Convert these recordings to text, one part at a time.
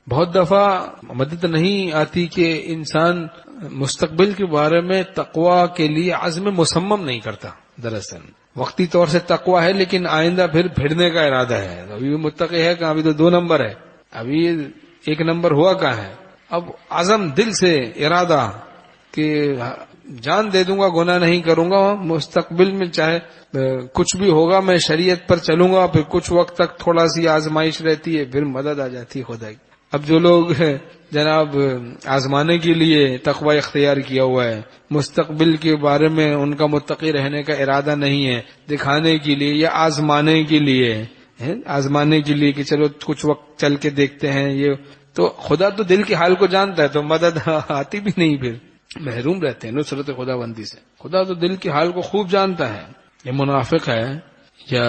بہت دفعہ مدد نہیں آتی کہ انسان مستقبل کے بارے میں تقوی کے لیے عزم مصمم نہیں کرتا. دراصل وقتی طور سے تقوی ہے لیکن آئندہ پھر بھیڑنے کا ارادہ ہے. ابھی بھی متقی ہے کہ ابھی تو 2 نمبر ہے, ابھی 1 نمبر ہوا کہاں ہے. اب عزم دل سے ارادہ کہ جان دے دوں گا, گناہ نہیں کروں گا, مستقبل میں چاہے کچھ بھی ہوگا میں شریعت پر چلوں گا. پھر کچھ وقت تک تھوڑا سی آزمائش رہتی ہے, پھر مدد آ جاتی ہے خدا کی. اب جو لوگ جناب آزمانے کے لیے تقوی اختیار کیا ہوا ہے, مستقبل کے بارے میں ان کا متقی رہنے کا ارادہ نہیں ہے, دکھانے کے لیے یا آزمانے کے لیے کہ چلو کچھ وقت چل کے دیکھتے ہیں, یہ تو خدا تو دل کے حال کو جانتا ہے, تو مدد آتی بھی نہیں, پھر محروم رہتے ہیں نصرت خدا بندی سے. خدا تو دل کے حال کو خوب جانتا ہے, یہ منافق ہے یا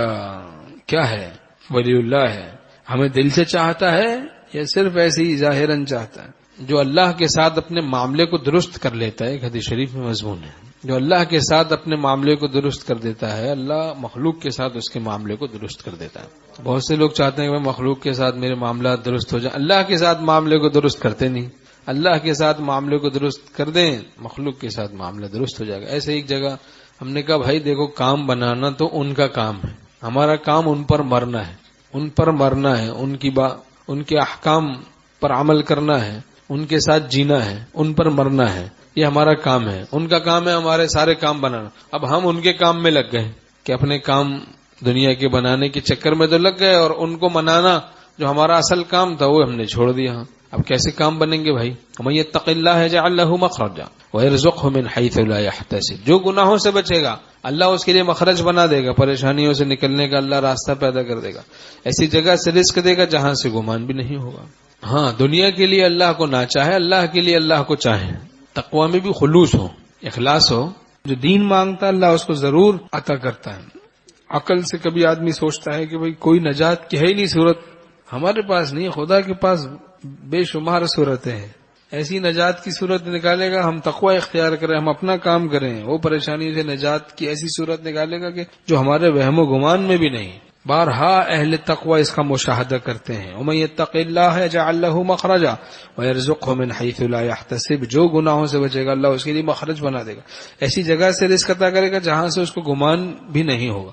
کیا ہے, ولی اللہ ہے, ہمیں دل سے چاہتا ہے یا صرف ایسے ہی ظاہراً چاہتا ہے. جو اللہ کے ساتھ اپنے معاملے کو درست کر لیتا ہے, ایک حدیث شریف میں مضمون ہے, جو اللہ کے ساتھ اپنے معاملے کو درست کر دیتا ہے, اللہ مخلوق کے ساتھ اس کے معاملے کو درست کر دیتا ہے. بہت سے لوگ چاہتے ہیں کہ میں مخلوق کے ساتھ میرے معاملات درست ہو جائیں, اللہ کے ساتھ معاملے کو درست کرتے نہیں. اللہ کے ساتھ معاملے کو درست کر دیں, مخلوق کے ساتھ معاملہ درست ہو جائے گا. ایسے ایک جگہ ہم نے کہا بھائی دیکھو, کام بنانا تو ان کا کام ہے, ہمارا کام ان پر مرنا ہے, ان کے احکام پر عمل کرنا ہے, ان کے ساتھ جینا ہے, ان پر مرنا ہے, یہ ہمارا کام ہے. ان کا کام ہے ہمارے سارے کام بنانا. اب ہم ان کے کام میں لگ گئے کہ اپنے کام دنیا کے بنانے کے چکر میں تو لگ گئے, اور ان کو منانا جو ہمارا اصل کام تھا وہ ہم نے چھوڑ دیا. اب کیسے کام بنیں گے بھائی؟ وَمَن يَتَّقِ اللَّهَ يَجْعَل لَّهُ مَخْرَجًا وَيَرْزُقْهُ مِنْ حَيْثُ لَا يَحْتَسِبُ. جو گناہوں سے بچے گا اللہ اس کے لیے مخرج بنا دے گا, پریشانیوں سے نکلنے کا اللہ راستہ پیدا کر دے گا, ایسی جگہ سے رزق دے گا جہاں سے گمان بھی نہیں ہوگا. ہاں, دنیا کے لیے اللہ کو نہ چاہے, اللہ کے لیے اللہ کو چاہے, تقوی میں بھی خلوص ہو, اخلاص ہو. جو دین مانگتا ہے اللہ اس کو ضرور عطا کرتا ہے. عقل سے کبھی آدمی سوچتا ہے کہ بھئی کوئی نجات کی ہے ہی نہیں صورت, ہمارے پاس نہیں, خدا کے پاس بے شمار صورتیں ہیں. ایسی نجات کی صورت نکالے گا, ہم تقوی اختیار کریں, ہم اپنا کام کریں, وہ پریشانی سے نجات کی ایسی صورت نکالے گا کہ جو ہمارے وہم و گمان میں بھی نہیں. بارہا اہل تقوی اس کا مشاہدہ کرتے ہیں. وَمَن يَتَّقِ اللَّهَ يَجْعَل لَّهُ مَخْرَجًا وَيَرْزُقْهُ مِنْ حَيْثُ لَا يَحْتَسِبُ. جو گناہوں سے بچے گا اللہ اس کے لیے مخرج بنا دے گا, ایسی جگہ سے رزق عطا کرے گا جہاں سے اس کو گمان بھی نہیں ہوگا.